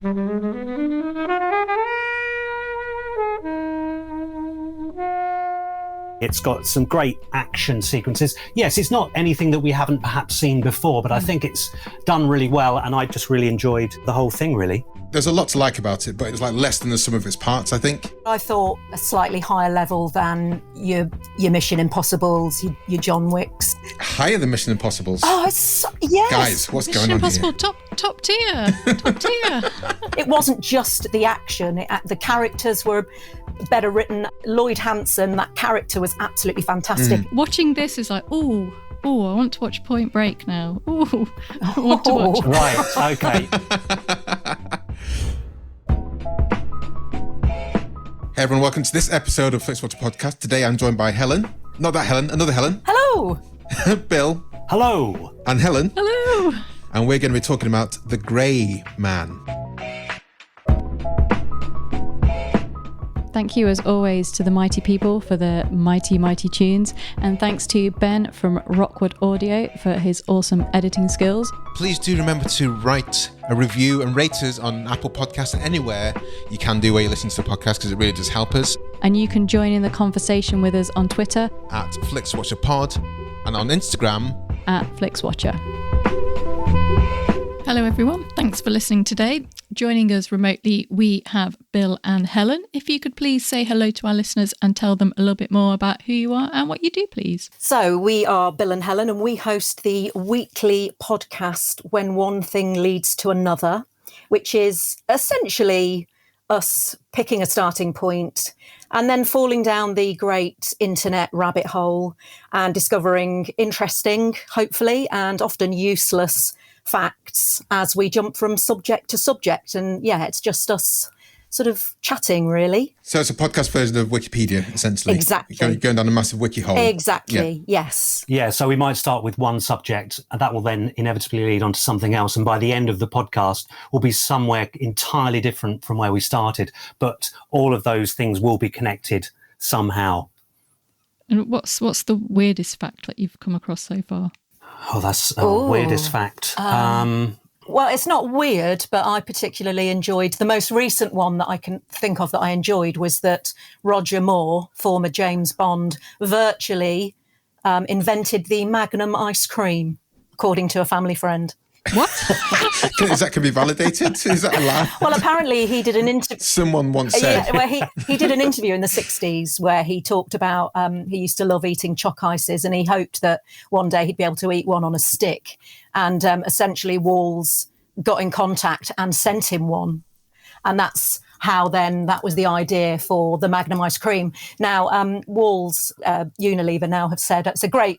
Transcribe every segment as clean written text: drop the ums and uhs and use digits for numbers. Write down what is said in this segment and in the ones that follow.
It's got some great action sequences. Yes, it's not anything that we haven't perhaps seen before, but I think it's done really well, and I just really enjoyed the whole thing, really. There's a lot to like about it, but it's like less than the sum of its parts, I think. I thought a slightly higher level than your Mission Impossibles, your John Wicks. Higher than Mission Impossibles? Oh, yes. Guys, what's Mission going on Impossible, here? top tier. Top tier. It wasn't just the action. The characters were better written. Lloyd Hansen, that character was absolutely fantastic. Watching this is like, oh, I want to watch Point Break now. Oh, I want to watch. Right, okay. Hey everyone, welcome to this episode of Flixwatcher podcast. Today I'm joined by Helen. Not that Helen, another Helen. Hello. Bill. Hello. And Helen. Hello. And we're going to be talking about The Grey Man. Thank you, as always, to the mighty people for the mighty, mighty tunes. And thanks to Ben from Rockwood Audio for his awesome editing skills. Please do remember to write a review and rate us on Apple Podcasts and anywhere you can do where you listen to the podcast, because it really does help us. And you can join in the conversation with us on Twitter At FlixWatcherPod and on Instagram at Flixwatcher. Hello, everyone. Thanks for listening today. Joining us remotely, we have Bill and Helen. If you could please say hello to our listeners and tell them a little bit more about who you are and what you do, please. So we are Bill and Helen, and we host the weekly podcast When One Thing Leads to Another, which is essentially us picking a starting point and then falling down the great internet rabbit hole and discovering interesting, hopefully, and often useless facts as we jump from subject to subject. And yeah, it's just us sort of chatting, really. So it's a podcast version of Wikipedia, essentially. Exactly. You're going down a massive wiki hole. Exactly, yes. Yeah, so we might start with one subject, and that will then inevitably lead on to something else. And by the end of the podcast, we'll be somewhere entirely different from where we started. But all of those things will be connected somehow. And what's the weirdest fact that you've come across so far? Oh, that's the weirdest fact. Well, it's not weird, but I particularly enjoyed the most recent one that I can think of that I enjoyed was that Roger Moore, former James Bond, virtually invented the Magnum ice cream, according to a family friend. What? Is that can be validated? Is that allowed? Well, apparently he did an interview. Someone once said. Yeah, where he did an interview in the 60s where he talked about he used to love eating choc ices, and he hoped that one day he'd be able to eat one on a stick. And essentially Walls got in contact and sent him one. And that's how then that was the idea for the Magnum ice cream. Now, Walls, Unilever now have said it's a great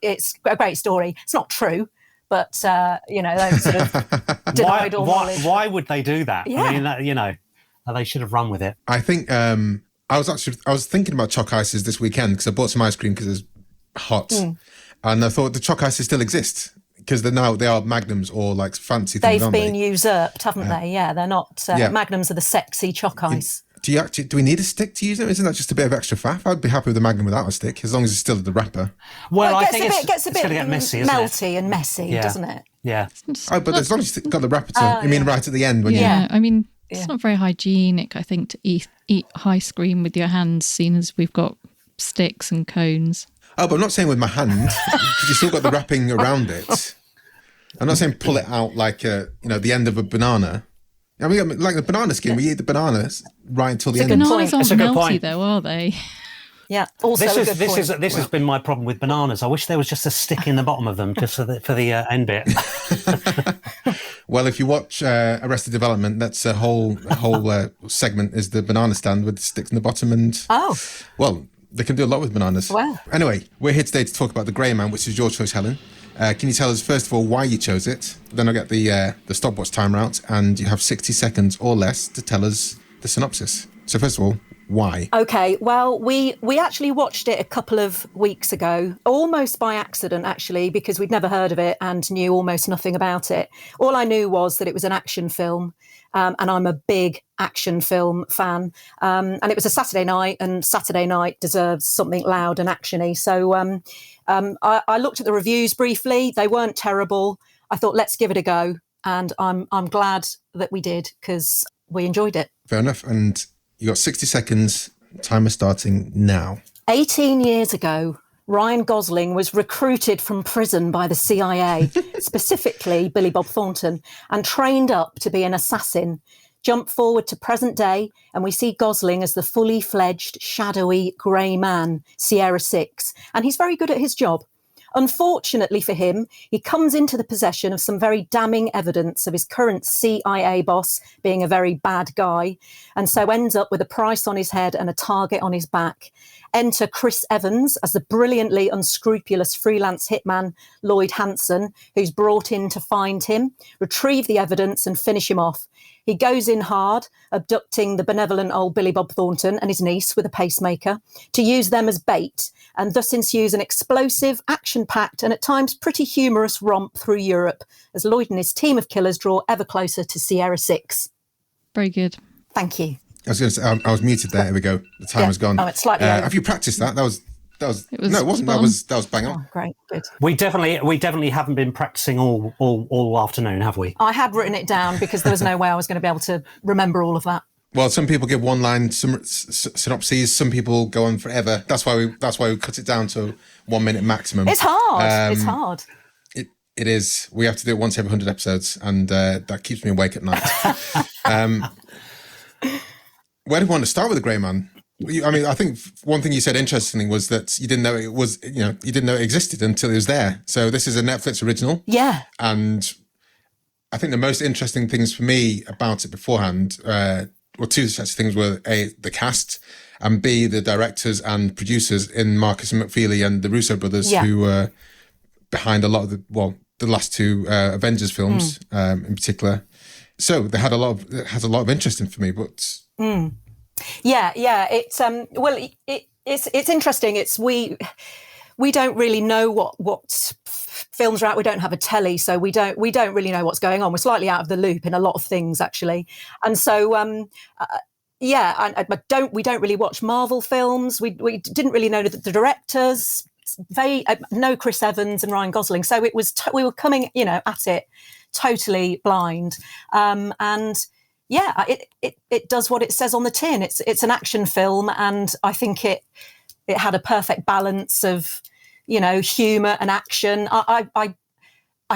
story. It's not true. But, they've sort of denied all knowledge. Why would they do that? Yeah. I mean, they should have run with it. I think I was thinking about choc ices this weekend because I bought some ice cream because it's hot. And I thought the choc ices still exist because they are Magnums or like fancy things. They've been usurped, haven't they? Yeah, they're not. Magnums are the sexy choc ice. Do we need a stick to use them? Isn't that just a bit of extra faff? I'd be happy with the Magnum without a stick, as long as it's still the wrapper. Well, I think it gets a bit going to get messy, melty and messy, doesn't it? Yeah. But as long as you've got the wrapper right at the end. When I mean, it's not very hygienic, I think, to eat ice cream with your hands, seeing as we've got sticks and cones. Oh, but I'm not saying with my hand, because you've still got the wrapping around it. I'm not saying pull it out like, the end of a banana. I mean, like the banana skin, we eat the bananas right until the end. Bananas aren't melty, though, are they? Yeah. Also, this has been my problem with bananas. I wish there was just a stick in the bottom of them, just for the end bit. Well, if you watch Arrested Development, that's a whole segment is the banana stand with the sticks in the bottom, and well, they can do a lot with bananas. Wow. Anyway, we're here today to talk about The Grey Man, which is your choice, Helen. Can you tell us, first of all, why you chose it? Then I'll get the stopwatch timer out, and you have 60 seconds or less to tell us the synopsis. So first of all, why? Okay, well, we actually watched it a couple of weeks ago, almost by accident, actually, because we'd never heard of it and knew almost nothing about it. All I knew was that it was an action film, and I'm a big action film fan. And it was a Saturday night, and Saturday night deserves something loud and actiony. So I looked at the reviews briefly. They weren't terrible. I thought, let's give it a go. And I'm glad that we did, because we enjoyed it. Fair enough. And you got 60 seconds. Timer starting now. 18 years ago, Ryan Gosling was recruited from prison by the CIA, specifically Billy Bob Thornton, and trained up to be an assassin. Jump forward to present day, and we see Gosling as the fully fledged, shadowy grey man, Sierra 6, and he's very good at his job. Unfortunately for him, he comes into the possession of some very damning evidence of his current CIA boss being a very bad guy, and so ends up with a price on his head and a target on his back. Enter Chris Evans as the brilliantly unscrupulous freelance hitman Lloyd Hansen, who's brought in to find him, retrieve the evidence and finish him off. He goes in hard, abducting the benevolent old Billy Bob Thornton and his niece with a pacemaker to use them as bait, and thus ensues an explosive, action-packed and at times pretty humorous romp through Europe as Lloyd and his team of killers draw ever closer to Sierra 6. Very good. Thank you. I was going to say, I was muted there. Here we go. The timer's gone. Oh, it's slightly over. Have you practiced that? That was no, it wasn't. Spot on. That was bang on. Oh, great, good. We definitely haven't been practicing all afternoon, have we? I had written it down because there was no way I was going to be able to remember all of that. Well, some people give one-line synopses. Some people go on forever. That's why we cut it down to 1 minute maximum. It's hard. It's hard. It is. We have to do it once every 100 episodes, and that keeps me awake at night. Where do we want to start with the Grey Man? I think one thing you said interestingly was that you didn't know it was, you didn't know it existed until it was there. So this is a Netflix original. Yeah. And I think the most interesting things for me about it beforehand, two such things were A, the cast, and B, the directors and producers in Marcus and McFeely and the Russo brothers, who were behind a lot of the last two Avengers films in particular. So it has a lot of interest in for me, but. Yeah. It's it's interesting. It's we don't really know what films are out. We don't have a telly, so we don't really know what's going on. We're slightly out of the loop in a lot of things, actually, and so we don't really watch Marvel films. We didn't really know the directors. They know Chris Evans and Ryan Gosling, so it was we were coming at it totally blind, and. Yeah, it does what it says on the tin. It's an action film, and I think it had a perfect balance of, humour and action. I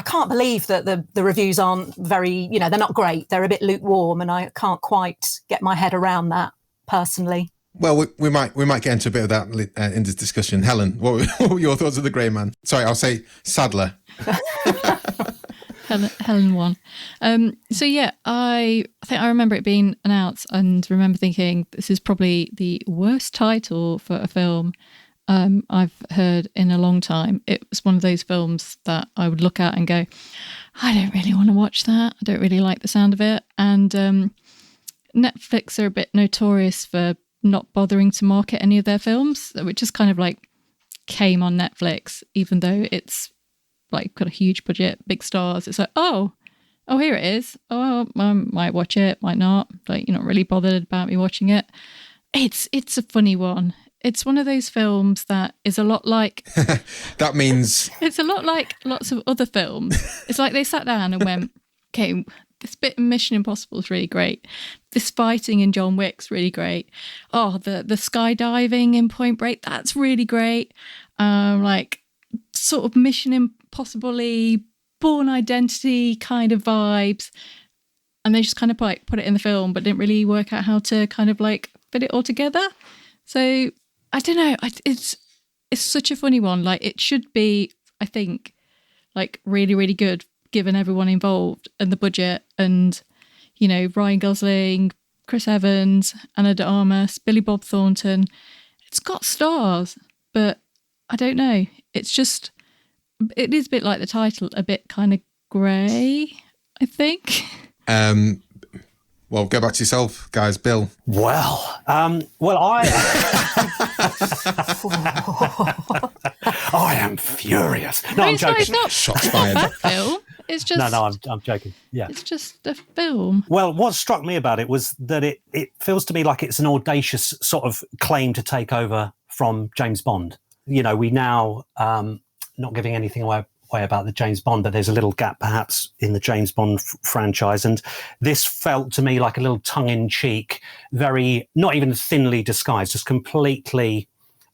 can't believe that the reviews aren't very, they're not great. They're a bit lukewarm, and I can't quite get my head around that personally. Well, we might get into a bit of that in this discussion. Helen, what were your thoughts of the Grey Man? Sorry, I'll say Sadler. Helen won. So yeah, I think I remember it being announced and remember thinking this is probably the worst title for a film I've heard in a long time. It was one of those films that I would look at and go, I don't really want to watch that. I don't really like the sound of it. And Netflix are a bit notorious for not bothering to market any of their films, which just kind of like came on Netflix, even though it's like got a huge budget, big stars. It's like, oh, here it is. Oh, I might watch it, might not. Like, you're not really bothered about me watching it. It's a funny one. It's one of those films that is a lot like... That means... It's a lot like lots of other films. It's like they sat down and went, okay, this bit of Mission Impossible is really great. This fighting in John Wick's really great. Oh, the skydiving in Point Break, that's really great. Like sort of Mission Impossible-y, Bourne Identity kind of vibes. And they just kind of like put it in the film, but didn't really work out how to kind of like fit it all together. So I don't know. It's such a funny one. Like it should be, I think, like really, really good given everyone involved and the budget and, Ryan Gosling, Chris Evans, Ana de Armas, Billy Bob Thornton. It's got stars, but I don't know. It is a bit like the title, a bit kind of grey, I think. Well, go back to yourself, guys. Bill. I am furious. No, I'm joking. It's not Shots fired. a film. It's just No, I'm joking. Yeah. It's just a film. Well, what struck me about it was that it feels to me like it's an audacious sort of claim to take over from James Bond. We now, not giving anything away way about the James Bond, but there's a little gap perhaps in the James Bond franchise. And this felt to me like a little tongue-in-cheek, very, not even thinly disguised, just completely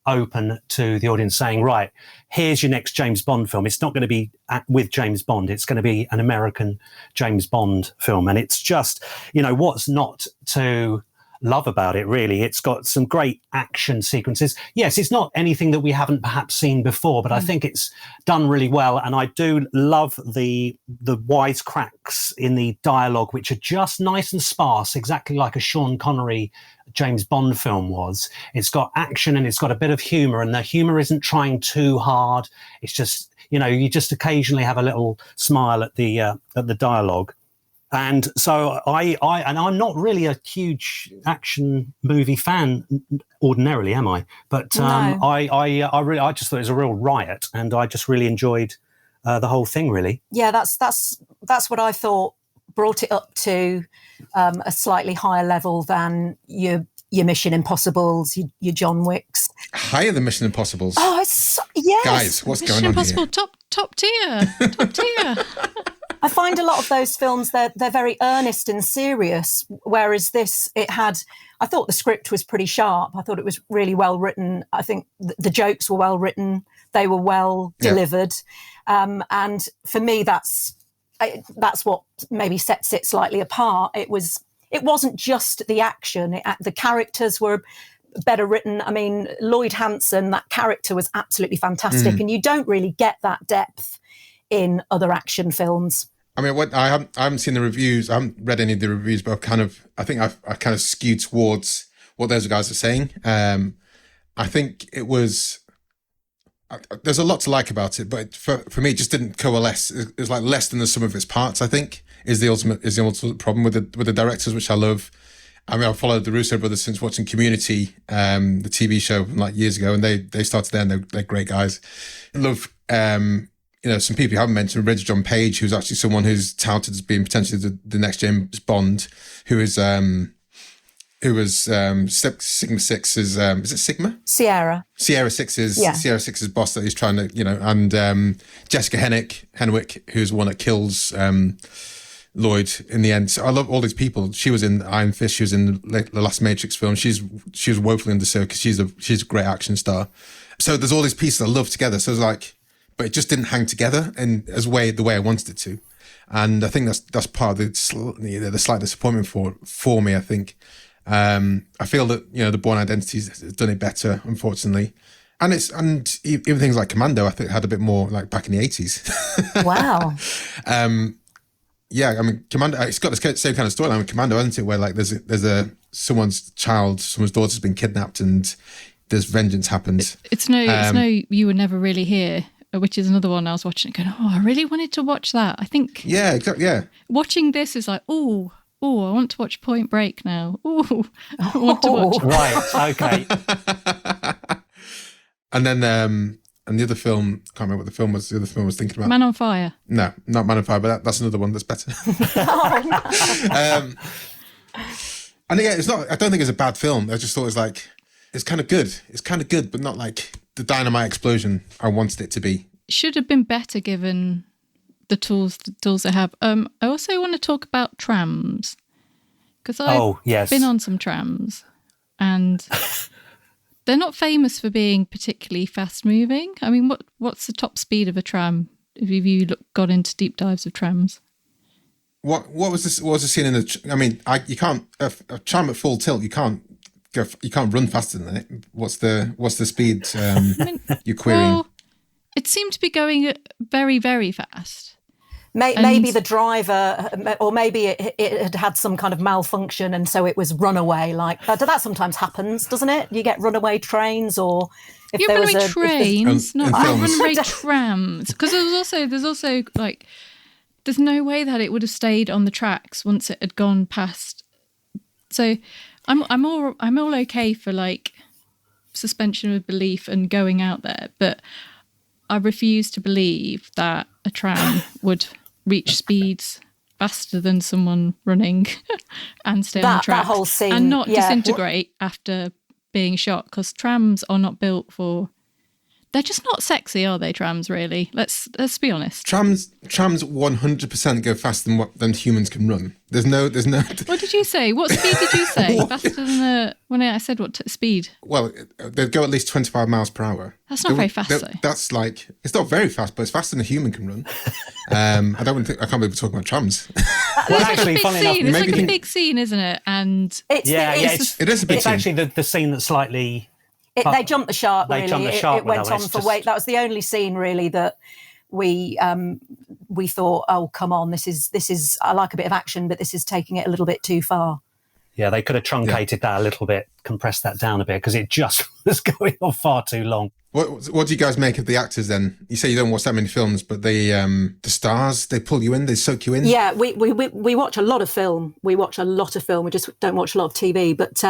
open to the audience saying, right, here's your next James Bond film. It's not going to be with James Bond. It's going to be an American James Bond film. And it's just, what's not to love about it, really? It's got some great action sequences. Yes, it's not anything that we haven't perhaps seen before, but I think it's done really well. And I do love the wisecracks in the dialogue, which are just nice and sparse, exactly like a Sean Connery James Bond film was. It's got action and it's got a bit of humor, and the humor isn't trying too hard. It's just, you just occasionally have a little smile at the dialogue. And so I'm not really a huge action movie fan ordinarily, am I? But No. I just thought it was a real riot, and I just really enjoyed the whole thing, really. Yeah, that's what I thought brought it up to a slightly higher level than your Mission Impossibles, your John Wicks. Higher than Mission Impossibles. Oh, yes. Guys, what's Mission going on Impossible, here? top tier, top tier. I find a lot of those films, they're very earnest and serious, whereas this, I thought the script was pretty sharp. I thought it was really well written. I think the jokes were well written. They were well delivered. And for me, that's what maybe sets it slightly apart. It wasn't just the action. The characters were better written. I mean, Lloyd Hansen, that character was absolutely fantastic. And you don't really get that depth in other action films. I mean, I haven't seen the reviews. I haven't read any of the reviews, but I think I kind of skewed towards what those guys are saying. I think it was. There's a lot to like about it, but for me, it just didn't coalesce. It was like less than the sum of its parts. I think is the ultimate problem with the directors, which I love. I mean, I've followed the Russo brothers since watching Community, the TV show from like years ago, and they started there, and they're great guys. I love. Some people you haven't mentioned, Regé-Jean Page, who's actually someone who's touted as being potentially the next James Bond, who was Sigma Six's, is it Sigma? Sierra Six's boss that he's trying to, and Jessica Henwick, who's the one that kills Lloyd in the end. So I love all these people. She was in Iron Fist. She was in the last Matrix film. She was woefully underserved because she's a great action star. So there's all these pieces I love together. So it's like, but it just didn't hang together in the way I wanted it to, and I think that's part of the slight disappointment for me. I think I feel that the Bourne Identity has done it better, unfortunately, and even things like Commando I think had a bit more like back in the 80s. Wow. Yeah, I mean Commando. It's got the same kind of storyline with Commando, hasn't it? Where like there's someone's daughter's been kidnapped and there's vengeance happens. It's no You Were Never Really Here, which is another one I was watching and going, I really wanted to watch that. I think... Yeah, exactly, yeah. Watching this is like, I want to watch Point Break now. I want to watch... Right, okay. And then, and the other film, I can't remember what the film was, I was thinking about. Man on Fire. No, not Man on Fire, but that's another one that's better. And yeah, I don't think it's a bad film. I just thought it was it's kind of good. It's kind of good, but not like the dynamite explosion I wanted it to be. Should have been better given the tools they have. I also want to talk about trams, because I've been on some trams and they're not famous for being particularly fast moving. I mean, what's the top speed of a tram? If you got into deep dives of trams, what was this? What was the scene in the? I mean, you can't a tram at full tilt. You can't run faster than it. What's the speed you're querying? Well, it seemed to be going very, very fast. Maybe the driver, or maybe it had some kind of malfunction, and so it was runaway. Like that sometimes happens, doesn't it? You get runaway trains, or if there was runaway trains, not runaway films. Trams. Because there's also like, there's no way that it would have stayed on the tracks once it had gone past. So I'm all okay for like suspension of belief and going out there, but I refuse to believe that a tram would reach speeds faster than someone running and stay on the track. That whole scene, and not disintegrate after being shot, because trams are not built for They're just not sexy, are they, trams, really? Let's be honest. Trams 100% go faster than humans can run. There's no... What did you say? What speed did you say? Faster than when I said what speed? Well, they'd go at least 25 miles per hour. That's not very fast, though. That's like... It's not very fast, but it's faster than a human can run. I can't believe we're talking about trams. Well, actually, funny enough... It's like a big scene, isn't it? And it is a big scene. It's actually the scene that's slightly... They jumped the shark, really. It went on for weight. That was the only scene, really, that we thought, oh, come on, this is. I like a bit of action, but this is taking it a little bit too far. Yeah, they could have truncated that a little bit, compressed that down a bit, because it just was going on far too long. What do you guys make of the actors then? You say you don't watch that many films, but the stars, they pull you in, they soak you in? Yeah, we watch a lot of film. We watch a lot of film. We just don't watch a lot of TV, but...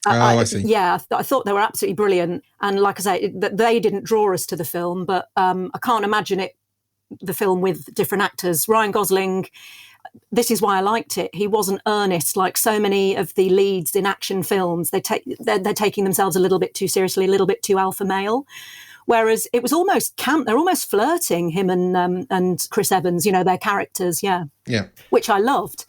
I see. Yeah, I thought they were absolutely brilliant. And like I say, they didn't draw us to the film, but I can't imagine the film with different actors. Ryan Gosling, this is why I liked it. He wasn't earnest like so many of the leads in action films. They're taking themselves a little bit too seriously, a little bit too alpha male. Whereas it was almost camp. They're almost flirting, him and Chris Evans, their characters, yeah. Which I loved.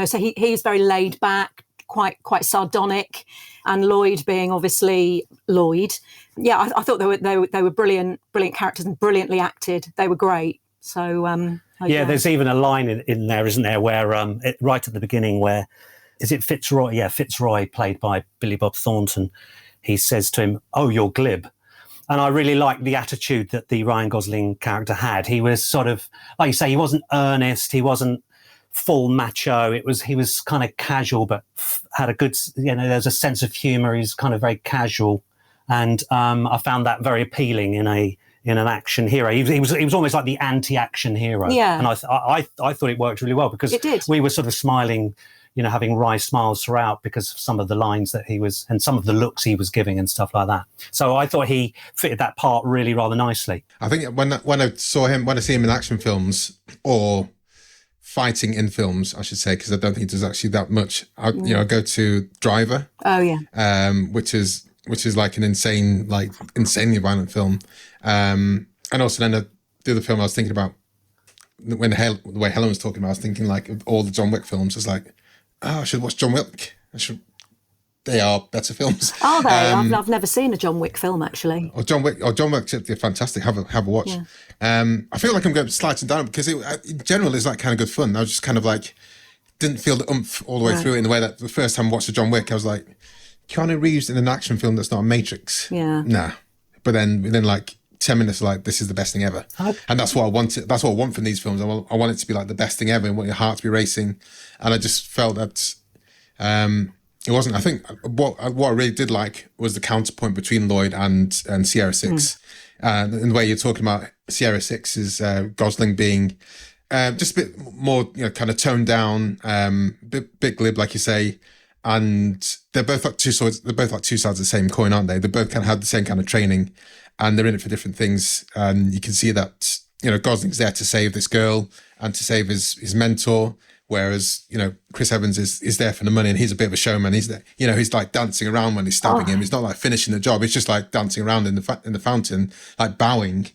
So he's very laid back, quite sardonic, and Lloyd being obviously Lloyd. Yeah, I thought they were brilliant characters and brilliantly acted. They were great. So there's even a line in there, isn't there, where right at the beginning, where is it Fitzroy? Yeah, Fitzroy, played by Billy Bob Thornton. He says to him, "Oh, you're glib." And I really liked the attitude that the Ryan Gosling character had. He was sort of, like you say, he wasn't earnest. He wasn't full macho. He was kind of casual, but had a good, there's a sense of humor. He's kind of very casual, and I found that very appealing in an action hero. He was almost like the anti-action hero. Yeah. And I thought it worked really well, because we were sort of smiling, having wry smiles throughout because of some of the lines that he was, and some of the looks he was giving and stuff like that. So I thought he fitted that part really rather nicely. I think when I see him in action films, or fighting in films, I should say, because I don't think there's actually that much. I go to Driver. Oh yeah. Which is like an insanely violent film. And also then the other film I was thinking about, the way Helen was talking about, I was thinking like of all the John Wick films. It's like, I should watch John Wick. They are better films. Are they? I've never seen a John Wick film, actually. Or John Wick, they're fantastic. Have a watch. Yeah. I feel like I'm going slicing down, because in general it's like kind of good fun. I was just kind of like, didn't feel the oomph all the way through it, in the way that the first time I watched a John Wick, I was like, Keanu Reeves in an action film that's not a Matrix. Yeah. Nah. But then within like 10 minutes, like, this is the best thing ever. And that's what I wanted. That's what I want from these films. I want it to be like the best thing ever. I want your heart to be racing. And I just felt that it wasn't. I think what I really did like was the counterpoint between Lloyd and Sierra Six. And the way you're talking about Sierra Six is Gosling being just a bit more, kind of toned down, bit glib, like you say. And they're both like two sides. They're both like two sides of the same coin, aren't they? They both kind of had the same kind of training, and they're in it for different things. And you can see that Gosling's there to save this girl and to save his mentor, whereas Chris Evans is there for the money, and he's a bit of a showman. He's there, he's like dancing around when he's stabbing him. He's not like finishing the job. He's just like dancing around in the fountain, like bowing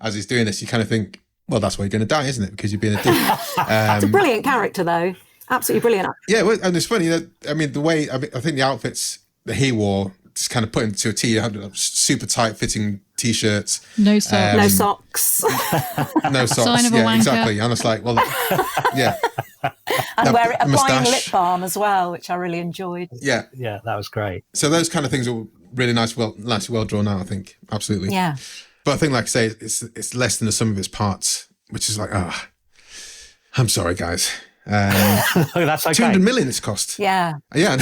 as he's doing this. You kind of think, well, that's why you're going to die, isn't it? Because you're being a dick. It's a brilliant character, though. Absolutely brilliant. Yeah, well, and it's funny that, the way, I think the outfits that he wore just kind of put him to a T. He had super tight fitting T-shirts. No socks. No socks. No socks. Sign of a yeah, wanker. Exactly. And it's like, well, yeah. And applying lip balm as well, which I really enjoyed. Yeah. Yeah, that was great. So those kind of things are really nicely well drawn out, I think. Absolutely. Yeah. But I think, like I say, it's less than the sum of its parts, which is like, I'm sorry, guys. That's okay. 200 million it's cost. Yeah. Yeah,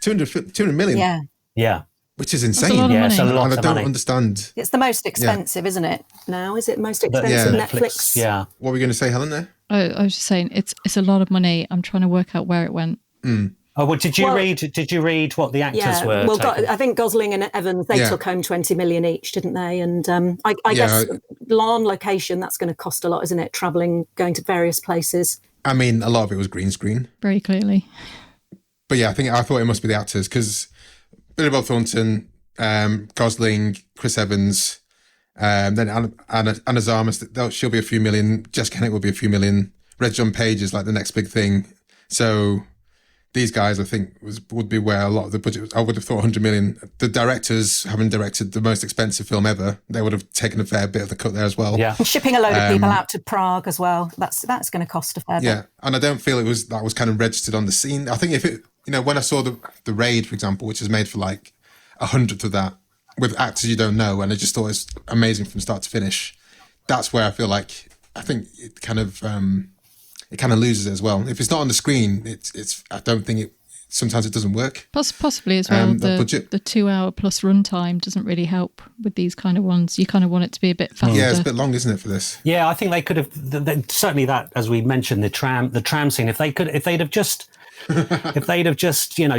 200 million. Yeah. Yeah. Which is insane. That's a lot of money. It's a lot And I of don't money. understand. It's the most expensive, isn't it? Now, is it most expensive Netflix? Yeah. What were we going to say, Helen, there? I was just saying, it's a lot of money. I'm trying to work out where it went. Oh, well, did you read what the actors were? Well, taking? I think Gosling and Evans, they took home 20 million each, didn't they? And I guess on location, that's going to cost a lot, isn't it? Traveling, going to various places. A lot of it was green screen. Very clearly. But yeah, I thought it must be the actors, because Billy Bob Thornton, Gosling, Chris Evans, then Ana de Armas, she'll be a few million. Jessica Henwick will be a few million. Regé-Jean Page is like the next big thing. So these guys, I think, would be where a lot of the budget was. I would have thought 100 million. The directors, having directed the most expensive film ever, they would have taken a fair bit of the cut there as well. Yeah. And shipping a load of people out to Prague as well. That's going to cost a fair bit. Yeah, and I don't feel that was kind of registered on the scene. I think if it, when I saw the Raid, for example, which is made for like 100th of that, with actors you don't know, and I just thought it was amazing from start to finish. That's where I feel like I think it kind of loses it as well. If it's not on the screen, it's I don't think it. Sometimes it doesn't work. Possibly as well. The 2 hour plus runtime doesn't really help with these kind of ones. You kind of want it to be a bit faster. Yeah, it's a bit long, isn't it, for this? Yeah, I think they could have certainly that, as we mentioned, the tram scene. If they'd have just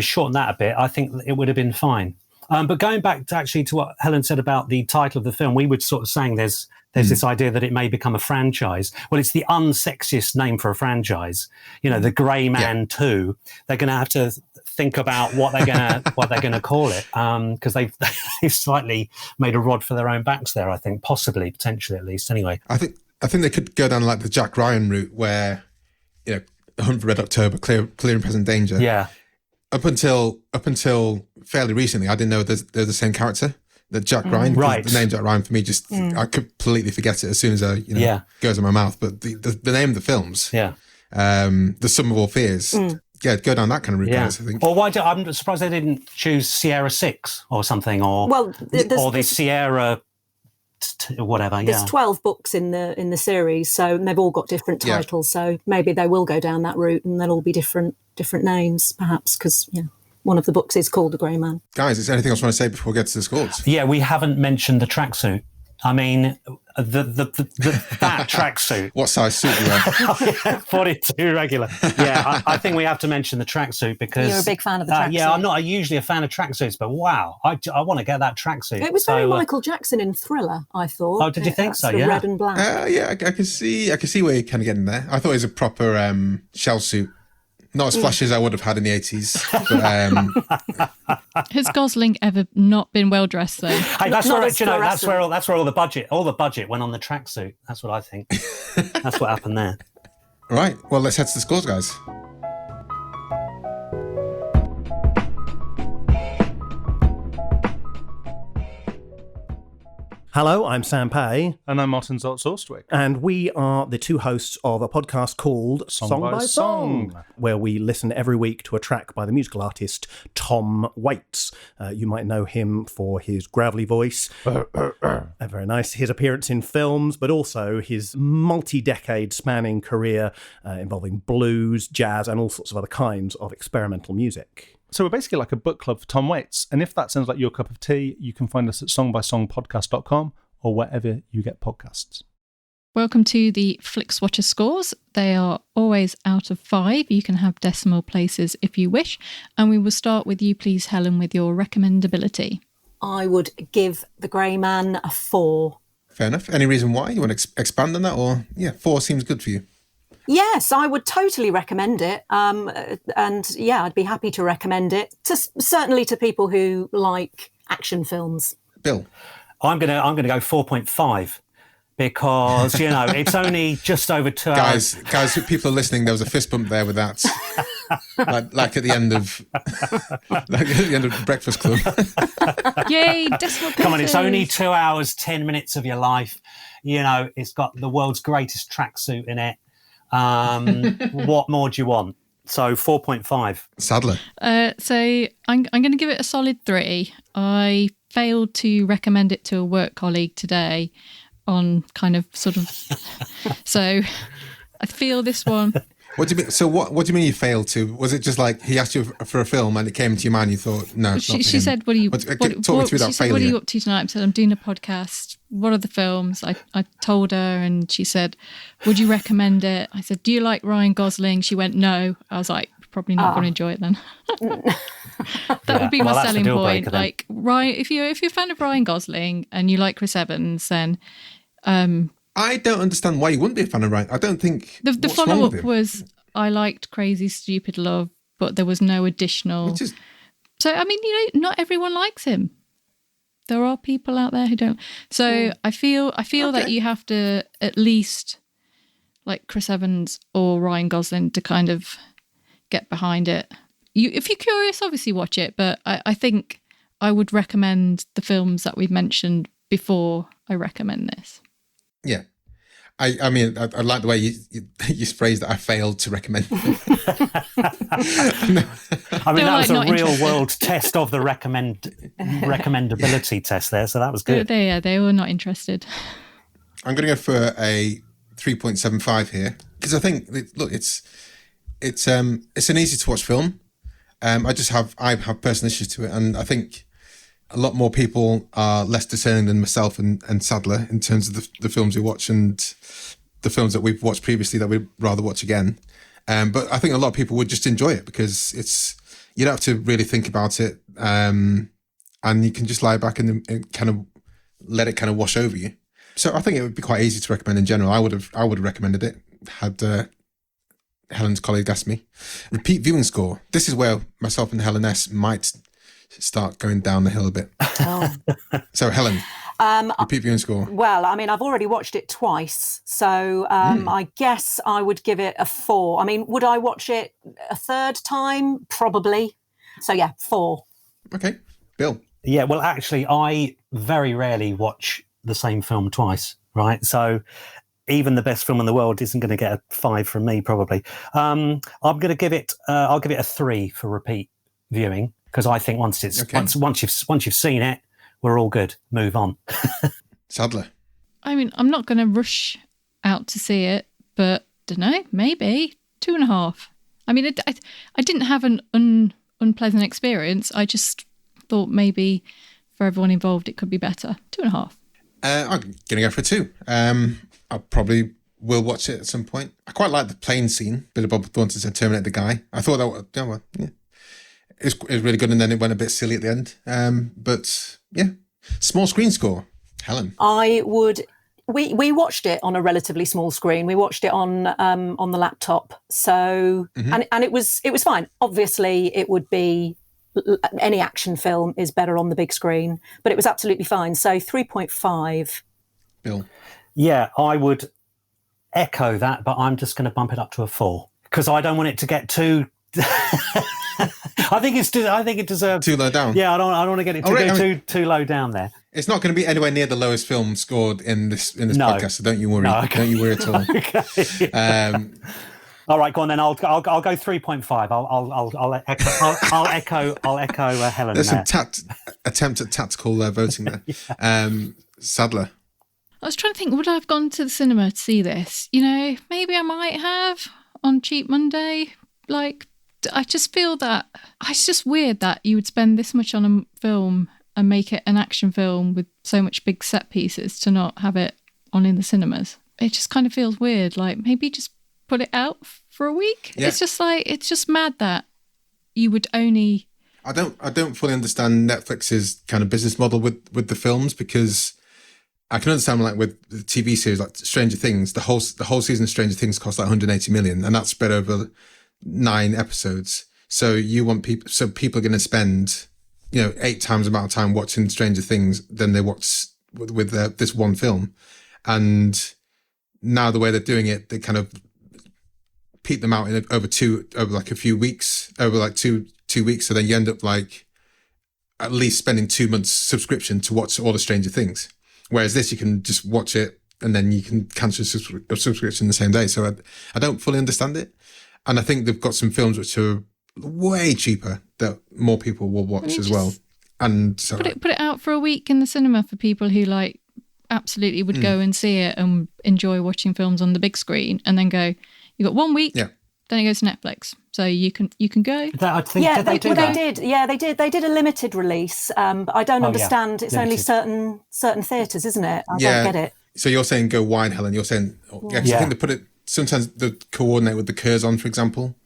shortened that a bit, I think it would have been fine. But going back to what Helen said about the title of the film, we were sort of saying there's this idea that it may become a franchise. Well, it's the unsexiest name for a franchise. The Grey Man 2. They're going to have to think about what they're going to call it, because they've slightly made a rod for their own backs there. I think potentially at least. Anyway, I think they could go down like the Jack Ryan route, where The Hunt for Red October, Clear and Present Danger. Yeah. Up until fairly recently, I didn't know they're the same character. That Jack Ryan, right? The name Jack Ryan for me I completely forget it as soon as goes in my mouth. But the name of the films, The Sum of All Fears, go down that kind of route, guys, I think. Or I'm surprised they didn't choose Sierra 6 or something, or the Sierra whatever. There's 12 books in the series, so they've all got different titles. So maybe they will go down that route, and they'll all be different names, perhaps, because one of the books is called The Grey Man. Guys, is there anything else you want to say before we get to the scores? Yeah, we haven't mentioned the tracksuit. I mean, that tracksuit. What size suit you wear? 42 regular. Yeah, I think we have to mention the tracksuit because... You're a big fan of the tracksuit. Yeah, I'm not usually a fan of tracksuits, but wow, I want to get that tracksuit. It was very Michael Jackson in Thriller, I thought. Oh, did you think so? The Yeah. red and black. I can see where you're kind of getting there. I thought it was a proper shell suit. Not as flashy as I would have had in the 80s. But, Has Gosling ever not been well dressed though? Hey, that's where all the budget went on the tracksuit. That's what I think. That's what happened there. All right. Well, let's head to the scores, guys. Hello, I'm Sam Pay. And I'm Martin Zoltz-Orstwick. And we are the two hosts of a podcast called Song by Song, where we listen every week to a track by the musical artist Tom Waits. You might know him for his gravelly voice, very nice, his appearance in films, but also his multi-decade spanning career involving blues, jazz, and all sorts of other kinds of experimental music. So we're basically like a book club for Tom Waits. And if that sounds like your cup of tea, you can find us at songbysongpodcast.com or wherever you get podcasts. Welcome to the Flixwatcher scores. They are always out of 5. You can have decimal places if you wish. And we will start with you, please, Helen, with your recommendability. I would give The Grey Man a 4. Fair enough. Any reason why? You want to expand on that? Or, 4 seems good for you. Yes, I would totally recommend it. I'd be happy to recommend it, certainly to people who like action films. Bill? I'm gonna go 4.5 because, it's only just over 2 hours. Guys, people are listening, there was a fist bump there with that. like at the end of the Breakfast Club. Yay, decimal places. Come on, it's only 2 hours, 10 minutes of your life. It's got the world's greatest tracksuit in it. What more do you want? So 4.5. Sadler. So I'm going to give it a solid 3. I failed to recommend it to a work colleague today on kind of sort of... So I feel this one... What do you mean? So what do you mean you failed to? Was it just like he asked you for a film and it came to your mind and you thought, no, it's not for him? She said, talk me through that failure. What are you up to tonight? I said, I'm doing a podcast. What are the films? I told her and she said, would you recommend it? I said, do you like Ryan Gosling? She went, no. I was like, probably not going to enjoy it then. That would be my selling point. Like, Ryan, if you're a fan of Ryan Gosling and you like Chris Evans, then... I don't understand why you wouldn't be a fan of Ryan. I don't think... The follow-up was, I liked Crazy Stupid Love, but there was no additional... So, I mean, not everyone likes him. there are people out there who don't. So I feel that you have to at least like Chris Evans or Ryan Gosling to kind of get behind it. If you're curious, obviously watch it, but I think I would recommend the films that we've mentioned before I recommend this. Yeah. I mean, I like the way you phrased that. I failed to recommend. I mean, that was a real world test of the recommendability test there, so that was good. They were not interested. I'm going to go for a 3.75 here because I think, look, it's an easy to watch film. I have personal issues to it, and I think a lot more people are less discerning than myself and Sadler in terms of the films we watch and the films that we've watched previously that we'd rather watch again. But I think a lot of people would just enjoy it because you don't have to really think about it, and you can just lie back and kind of let it kind of wash over you. So I think it would be quite easy to recommend in general. I would have recommended it had Helen's colleague asked me. Repeat viewing score. This is where myself and Helen S might start going down the hill a bit. Oh. So Helen, repeat viewing score. Well, I mean, I've already watched it twice, so I guess I would give it a 4. I mean, would I watch it a third time? Probably. So yeah, 4. Okay. Bill. Yeah, well, actually, I very rarely watch the same film twice, right? So even the best film in the world isn't going to get a 5 from me, probably. I'm going to give it. I'll give it a 3 for repeat viewing because I think once you've seen it, we're all good. Move on. Sadler. I mean, I'm not going to rush out to see it, but don't know, maybe 2.5. I mean, I didn't have an unpleasant experience. I just thought maybe for everyone involved, it could be better. 2.5. I'm going to go for 2. I probably will watch it at some point. I quite like the plane scene. Bit of Bob Thornton said Terminate the guy. I thought that it was really good, and then it went a bit silly at the end. But yeah, small screen score. Helen. I would. We watched it on a relatively small screen. We watched it on the laptop. So and it was fine. Obviously, it would be any action film is better on the big screen, but it was absolutely fine. So 3.5. Bill. Yeah, I would echo that, but I'm just going to bump it up to a 4 because I don't want it to get too. I think it deserves too low down. Yeah, I don't want to get it too low down there. It's not going to be anywhere near the lowest film scored in this podcast, so don't you worry. No, okay. Don't you worry at all. Okay. All right, go on then. I'll go 3.5. I'll echo Helen. There's some attempt at tactical voting there. Yeah. Sadler. I was trying to think, would I have gone to the cinema to see this? You know, maybe I might have on Cheap Monday. Like, I just feel that it's just weird that you would spend this much on a film and make it an action film with so much big set pieces to not have it on in the cinemas. It just kind of feels weird. Like, maybe just put it out for a week. Yeah. It's just mad that you would only. I don't fully understand Netflix's kind of business model with the films, because I can understand, like, with the TV series like Stranger Things, the whole season of Stranger Things cost like 180 million, and that's spread over 9 episodes. So you want people are going to spend 8 times the amount of time watching Stranger Things than they watch with this one film. And now the way they're doing it, they kind of peak them out over like a few weeks, over like two weeks. So then you end up like at least spending 2 months subscription to watch all the Stranger Things. Whereas this, you can just watch it and then you can cancel a subscription the same day. So I don't fully understand it. And I think they've got some films which are way cheaper that more people will watch as well. And so put it out for a week in the cinema for people who like absolutely would go and see it and enjoy watching films on the big screen, and then go, you got 1 week, then it goes to Netflix. So you can go. They did. Yeah, they did. They did a limited release. But I don't understand. It's limited. Only certain theatres, isn't it? I don't get it. So you're saying go wide, Helen. You're saying, I think they put it, sometimes they coordinate with the Curzon, for example,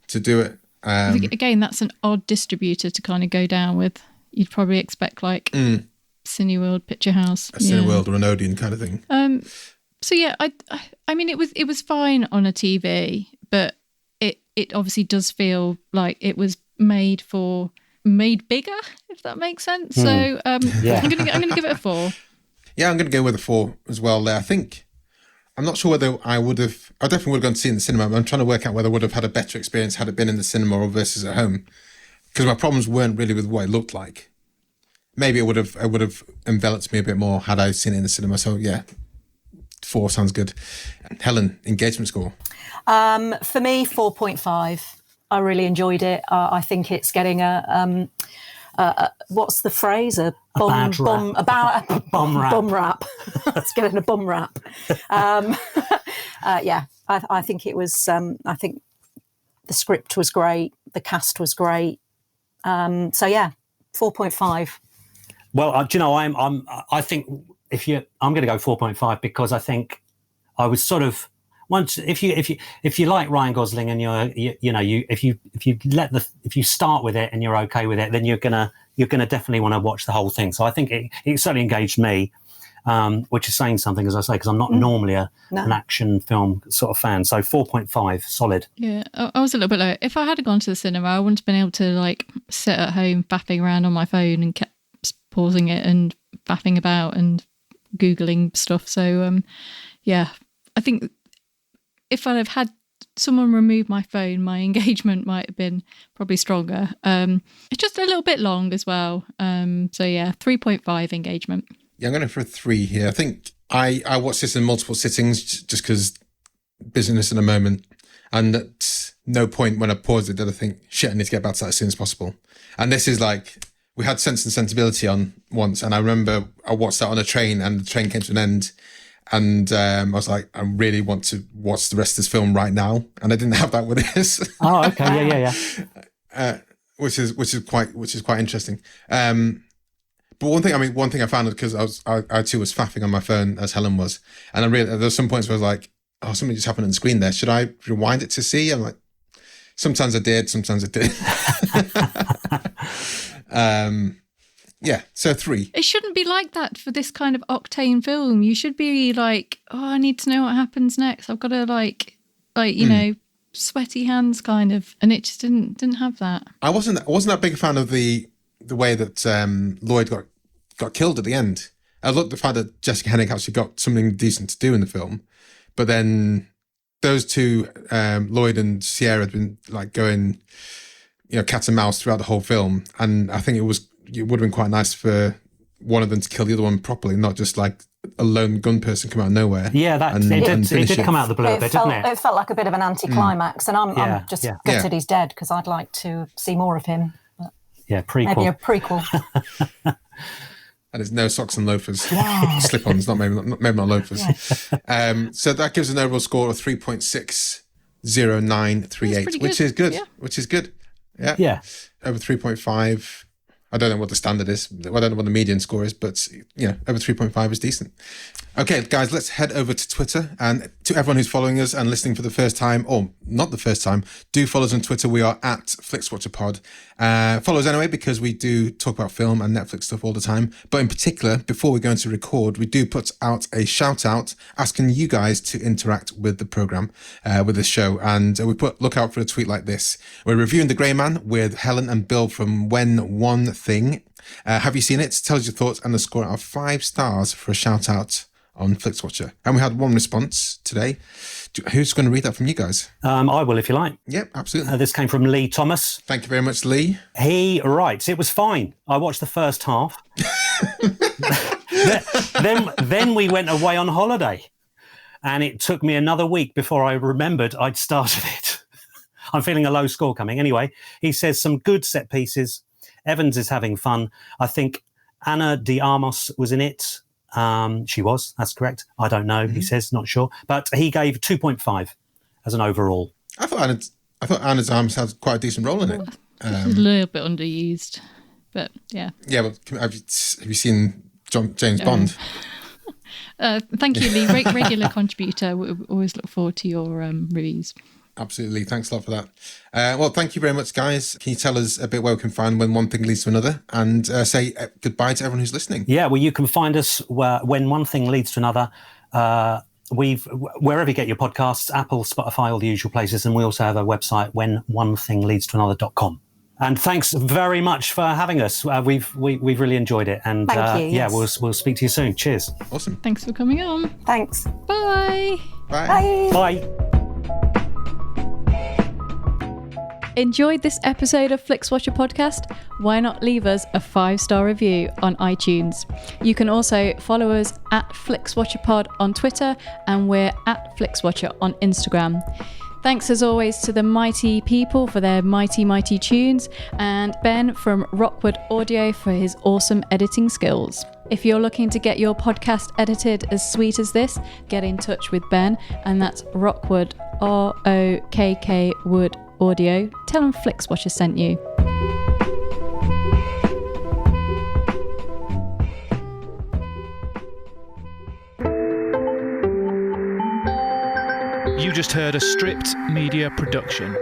to do it. Again, that's an odd distributor to kind of go down with. You'd probably expect like Cineworld, Picture House. A Cineworld or an Odeon kind of thing. So yeah, I mean, it was fine on a TV, but it obviously does feel like it was made for made bigger, if that makes sense. So I'm gonna give it a 4. Yeah, I'm going to go with a 4 as well there. I'm not sure whether I definitely would have gone to see it in the cinema, but I'm trying to work out whether I would have had a better experience had it been in the cinema or versus at home. Because my problems weren't really with what it looked like. Maybe it would have enveloped me a bit more had I seen it in the cinema. So yeah, 4 sounds good. Helen, engagement score? For me, 4.5. I really enjoyed it. I think it's getting what's the phrase? A bum rap. It's getting a bum rap. I think it was. I think the script was great. The cast was great. 4.5. Well, do you know, I think I'm going to go 4.5 because I think I was sort of once if you like Ryan Gosling and if you start with it and you're okay with it, then you're gonna definitely want to watch the whole thing. So I think it certainly engaged me, which is saying something, as I say, because I'm not normally an action film sort of fan. So 4.5, solid. Yeah, I was a little bit low. If I had gone to the cinema, I wouldn't have been able to like sit at home faffing around on my phone and kept pausing it and faffing about and Googling stuff. So I think if I'd have had someone remove my phone, my engagement might have been probably stronger. It's just a little bit long as well. 3.5 engagement. Yeah, I'm going for a 3 here. I think I watched this in multiple sittings just because business in a moment. And at no point when I paused it did I think, shit, I need to get back to that as soon as possible. And this is like, we had Sense and Sensibility on once, and I remember I watched that on a train and the train came to an end. And I was like, I really want to watch the rest of this film right now, and I didn't have that with this. Oh, okay, yeah. Which is quite interesting. But one thing I found, because I too was faffing on my phone as Helen was, and I realized there's some points where I was like, oh, something just happened on the screen there. Should I rewind it to see? I'm like, sometimes I did, sometimes I did. Yeah, so 3. It shouldn't be like that for this kind of octane film. You should be like, oh, I need to know what happens next. I've got to like sweaty hands kind of, and it just didn't have that. I wasn't that big a fan of the way that Lloyd got killed at the end. I loved the fact that Jessica Henwick actually got something decent to do in the film, but then those two, Lloyd and Sierra, had been like going, cat and mouse throughout the whole film, and I think it would have been quite nice for one of them to kill the other one properly, not just like a lone gun person come out of nowhere. Yeah, it did come out of the blue a bit, didn't it? It felt like a bit of an anticlimax, and I'm just gutted he's dead because I'd like to see more of him. Yeah, prequel. Maybe a prequel. And there's no socks and loafers, slip-ons, maybe not loafers. Yeah. So that gives an overall score of 3.60938, which is good. Yeah. Which is good. Yeah. Yeah. Over 3.5. I don't know what the standard is. I don't know what the median score is, but over 3.5 is decent. Okay, guys, let's head over to Twitter. And to everyone who's following us and listening for the first time, or not the first time, do follow us on Twitter. We are at FlixWatcherPod. Follow us anyway, because we do talk about film and Netflix stuff all the time. But in particular, before we go into record, we do put out a shout out asking you guys to interact with the program, with this show. And we look out for a tweet like this. We're reviewing The Grey Man with Helen and Bill from When One Thing. Have you seen it? Tell us your thoughts and a score out of 5 stars for a shout out on Flixwatcher. And we had one response today. Who's going to read that from you guys? I will, if you like. Yep, absolutely. This came from Lee Thomas. Thank you very much, Lee. He writes, it was fine. I watched the first half. then we went away on holiday. And it took me another week before I remembered I'd started it. I'm feeling a low score coming. Anyway, he says some good set pieces. Evans is having fun. I think Ana de Armas was in it. She was, that's correct. I don't know, he says, not sure. But he gave 2.5 as an overall. I thought Ana de Armas had quite a decent role in it. A little bit underused, but yeah. Yeah, but have you seen James Bond? Thank you, Lee. Regular contributor. We always look forward to your reviews. Absolutely. Thanks a lot for that. Well, thank you very much, guys. Can you tell us a bit where we can find When One Thing Leads to Another, and say goodbye to everyone who's listening? Yeah, well, you can find us When One Thing Leads to Another. Wherever you get your podcasts, Apple, Spotify, all the usual places. And we also have a website, whenonethingleadstoanother.com. And thanks very much for having us. We've really enjoyed it. And Thank you, yes. we'll speak to you soon. Cheers. Awesome. Thanks for coming on. Thanks. Bye. Bye. Bye. Enjoyed this episode of Flixwatcher podcast? Why not leave us a 5-star review on iTunes? You can also follow us at FlixWatcherPod on Twitter, and we're at FlixWatcher on Instagram. Thanks as always to the mighty people for their mighty tunes, and Ben from Rockwood Audio for his awesome editing skills. If you're looking to get your podcast edited as sweet as this, get in touch with Ben, and that's Rockwood, ROKK Wood Audio. Tell them Flixwatcher sent you. You just heard a Stripped Media production.